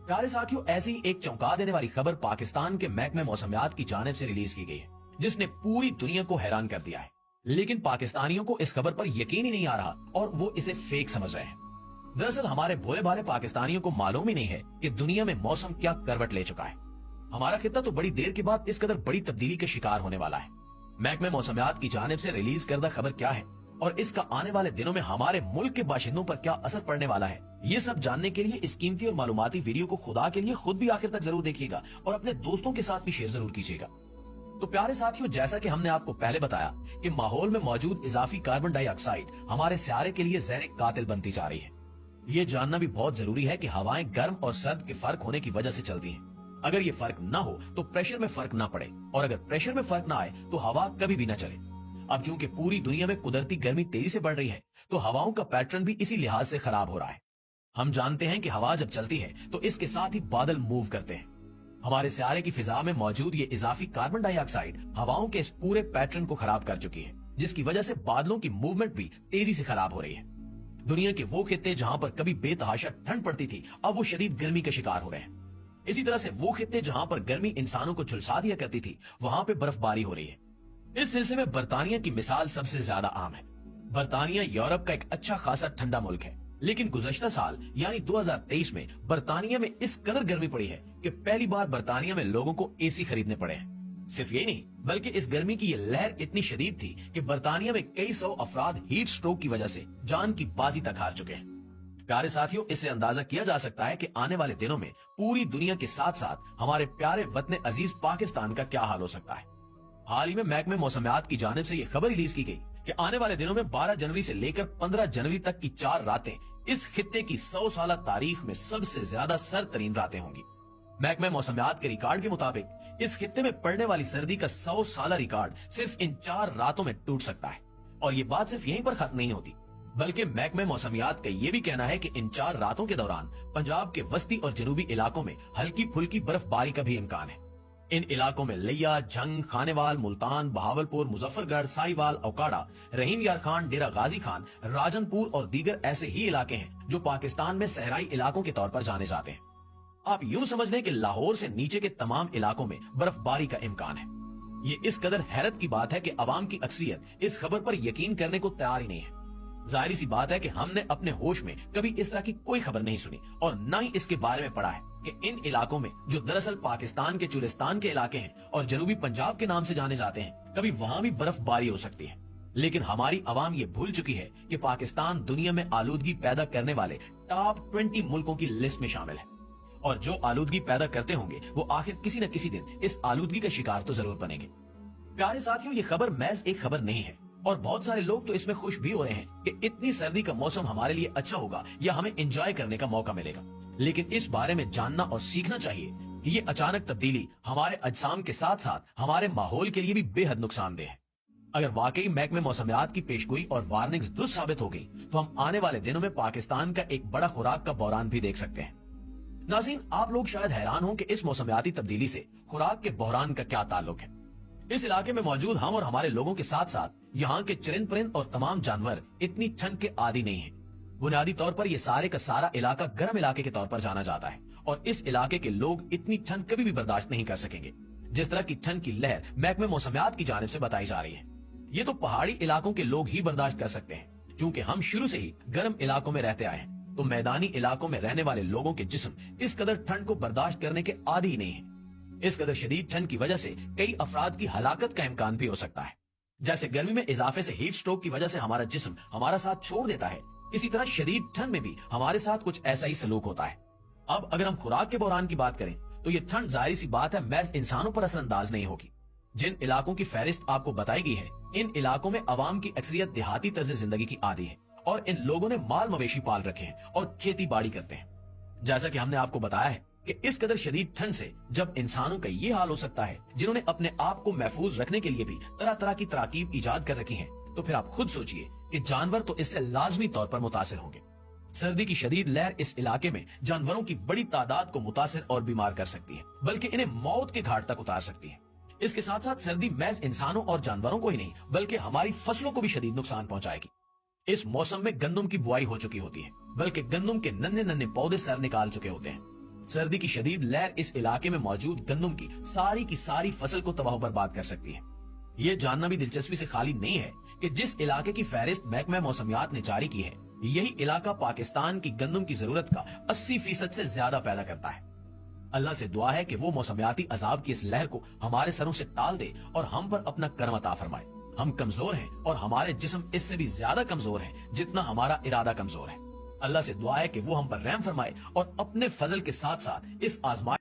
प्यारे साथियों, ऐसी ही एक चौंका देने वाली खबर पाकिस्तान के महकमे मौसमियात की जानिब से रिलीज की गई है, जिसने पूरी दुनिया को हैरान कर दिया है। लेकिन पाकिस्तानियों को इस खबर पर यकीन ही नहीं आ रहा और वो इसे फेक समझ रहे हैं। दरअसल हमारे भोले भाले पाकिस्तानियों को मालूम ही नहीं है कि दुनिया में मौसम क्या करवट ले चुका है। हमारा खित्ता तो बड़ी देर के बाद इस कदर बड़ी तब्दीली के शिकार होने वाला है। महकमे मौसमियात की जानिब से रिलीज करदा खबर क्या है और इसका आने वाले दिनों में हमारे मुल्क के बाशिंदों पर क्या असर पड़ने वाला है, ये सब जानने के लिए इस कीमती और मालूमाती वीडियो को खुदा के लिए खुद भी आखिर तक जरूर देखिएगा और अपने दोस्तों के साथ भी शेयर जरूर कीजिएगा। तो प्यारे साथियों, जैसा कि हमने आपको पहले बताया कि माहौल में मौजूद इजाफी कार्बन डाइऑक्साइड हमारे सियारे के लिए जहर कातिल बनती जा रही है। ये जानना भी बहुत जरूरी है कि हवाएं गर्म और सर्द के फर्क होने की वजह से चलती हैं। अगर ये फर्क ना हो तो प्रेशर में फर्क ना पड़े, और अगर प्रेशर में फर्क ना आए तो हवा कभी भी ना चले। अब चूंकि पूरी दुनिया में कुदरती गर्मी तेजी से बढ़ रही है, तो हवाओं का पैटर्न भी इसी लिहाज से खराब हो रहा है। हम जानते हैं कि हवा जब चलती है तो इसके साथ ही बादल मूव करते हैं। हमारे सियारे की फिजा में मौजूद ये इजाफी कार्बन डाइऑक्साइड हवाओं के इस पूरे पैटर्न को खराब कर चुकी है, जिसकी वजह से बादलों की मूवमेंट भी तेजी से खराब हो रही है। दुनिया के वो खित्ते जहां पर कभी बेतहाशा ठंड पड़ती थी, अब वो शदीद गर्मी के शिकार हो रहे हैं। इसी तरह से वो खित्ते जहां पर गर्मी इंसानों को झुलसा दिया करती थी, वहां पे बर्फबारी हो रही है। इस सिलसिले में बरतानिया की मिसाल सबसे ज्यादा आम है। बरतानिया यूरोप का एक अच्छा खासा ठंडा मुल्क है, लेकिन गुज़श्ता साल यानी 2023 में बरतानिया में इस कदर गर्मी पड़ी है कि पहली बार बरतानिया में लोगों को एसी खरीदने पड़े हैं। सिर्फ यही नहीं, बल्कि इस गर्मी की ये लहर इतनी शदीद थी कि बरतानिया में कई सौ अफराद हीट स्ट्रोक की वजह से जान की बाजी तक हार चुके हैं। प्यारे साथियों, इससे अंदाजा किया जा सकता है कि आने वाले दिनों में पूरी दुनिया के साथ साथ हमारे प्यारे वतन अजीज पाकिस्तान का क्या हाल हो सकता है। हाल ही में महकमे मौसमियात की जानिब से ये खबर रिलीज की गई कि आने वाले दिनों में 12 जनवरी से लेकर 15 जनवरी तक की 4 रातें इस खित्ते की 100 साल तारीख में सबसे ज्यादा सर्द तरीन रातें होंगी। महकमे मौसमियात के रिकॉर्ड के मुताबिक इस खित्ते में पड़ने वाली सर्दी का 100 साल रिकॉर्ड सिर्फ इन 4 रातों में टूट सकता है। और ये बात सिर्फ यहीं पर खत्म नहीं होती, बल्कि महकमे मौसमियात का ये भी कहना है कि इन 4 रातों के दौरान पंजाब के वस्ती और जनूबी इलाकों में हल्की फुल्की बर्फबारी का भी इम्कान है। इन इलाकों में लिया, जंग, खानेवाल, मुल्तान, बहावलपुर, मुजफ्फरगढ़, साहिवाल, औकाड़ा, रहीम यार खान, डेरा गाजी खान, राजनपुर और दीगर ऐसे ही इलाके हैं जो पाकिस्तान में सहराई इलाकों के तौर पर जाने जाते हैं। आप यूं समझ लें कि लाहौर से नीचे के तमाम इलाकों में बर्फबारी का इम्कान है। ये इस कदर हैरत की बात है कि अवाम की अक्सरियत इस खबर पर यकीन करने को तैयार ही नहीं है। जाहिर सी बात है कि हमने अपने होश में कभी इस तरह की कोई खबर नहीं सुनी और न ही इसके बारे में पढ़ा है कि इन इलाकों में, जो दरअसल पाकिस्तान के चुलिस्तान के इलाके हैं और जनूबी पंजाब के नाम से जाने जाते हैं, कभी वहां भी बर्फबारी हो सकती है। लेकिन हमारी अवाम ये भूल चुकी है कि पाकिस्तान दुनिया में आलूदगी पैदा करने वाले टॉप 20 मुल्कों की लिस्ट में शामिल है, और जो आलूदगी पैदा करते होंगे वो आखिर किसी न किसी दिन इस आलूदगी का शिकार तो जरूर बनेंगे। प्यारे साथियों, ये खबर महज एक खबर नहीं है और बहुत सारे लोग तो इसमें खुश भी हो रहे हैं कि इतनी सर्दी का मौसम हमारे लिए अच्छा होगा या हमें एंजॉय करने का मौका मिलेगा। लेकिन इस बारे में जानना और सीखना चाहिए कि ये अचानक तब्दीली हमारे अजसाम के साथ साथ हमारे माहौल के लिए भी बेहद नुकसानदेह है। अगर वाकई महकमे मौसमियात की पेशगोई और वार्निंग्स दुरुस्त साबित हो गई तो हम आने वाले दिनों में पाकिस्तान का एक बड़ा खुराक का बहरान भी देख सकते हैं। नाज़रीन, आप लोग शायद हैरान हो कि इस मौसमियाती तब्दीली से खुराक के बहरान का क्या ताल्लुक है। इस इलाके में मौजूद हम और हमारे लोगों के साथ साथ यहाँ के चरिंद परिंद और तमाम जानवर इतनी ठंड के आदी नहीं हैं। बुनियादी तौर पर ये सारे का सारा इलाका गर्म इलाके के तौर पर जाना जाता है और इस इलाके के लोग इतनी ठंड कभी भी बर्दाश्त नहीं कर सकेंगे जिस तरह की ठंड की लहर महकमे मौसमियात की जानिब से बताई जा रही है। ये तो पहाड़ी इलाकों के लोग ही बर्दाश्त कर सकते हैं, क्योंकि हम शुरू से ही गर्म इलाकों में रहते आए हैं। तो मैदानी इलाकों में रहने वाले लोगों के जिस्म इस कदर ठंड को बर्दाश्त करने के आदी ही नहीं है। इस कदर शदीद ठंड की वजह से कई अफराद की हलाकत का इम्कान भी हो सकता है। जैसे गर्मी में इजाफे से हीट स्ट्रोक की वजह से हमारा जिस्म हमारा साथ छोड़ देता है, इसी तरह शदीद ठंड में भी हमारे साथ कुछ ऐसा ही सलूक होता है। अब अगर हम खुराक के बहरान की बात करें तो ये ठंड जाहिर सी बात है महज इंसानों पर असरअंदाज नहीं होगी। जिन इलाकों की फहरिस्त आपको बताई गई है, इन इलाकों में अवाम की अक्सरियत देहाती तर्ज जिंदगी की आदी है और इन लोगों ने माल मवेशी पाल रखे हैं और खेती बाड़ी करते हैं। जैसा कि हमने आपको बताया है कि इस कदर शदीद ठंड से जब इंसानों का ये हाल हो सकता है, जिन्होंने अपने आप को महफूज रखने के लिए भी तरह तरह की तराकीब ईजाद कर रखी हैं, तो फिर आप खुद सोचिए कि जानवर तो इससे लाजमी तौर पर मुतासिर होंगे। सर्दी की शदीद लहर इस इलाके में जानवरों की बड़ी तादाद को मुतासिर और बीमार कर सकती है, बल्कि इन्हें मौत के घाट तक उतार सकती है। इसके साथ साथ सर्दी महज इंसानों और जानवरों को ही नहीं बल्कि हमारी फसलों को भी शदीद नुकसान पहुंचाएगी। इस मौसम में गंदम की बुआई हो चुकी होती है, बल्कि गंदम के नन्हे नन्हे पौधे सर निकाल चुके होते हैं। सर्दी की शदीद लहर इस इलाके में मौजूद गंदम की सारी फसल को तबाह बर्बाद कर सकती है। ये जानना भी दिलचस्पी से खाली नहीं है कि जिस इलाके की फहरिस्त महकमा मौसमियात ने जारी की है, यही इलाका पाकिस्तान की गंदम की जरूरत का 80% से ज्यादा पैदा करता है। अल्लाह से दुआ है कि वो मौसमियाती अजाब की इस लहर को हमारे सरों से टाल दे और हम पर अपना करम अता फरमाए। हम कमजोर हैं और हमारे जिस्म इससे भी ज्यादा कमजोर हैं जितना हमारा इरादा कमजोर है। अल्लाह से दुआ है कि वो हम पर रहम फरमाए और अपने फजल के साथ साथ इस आजमाइश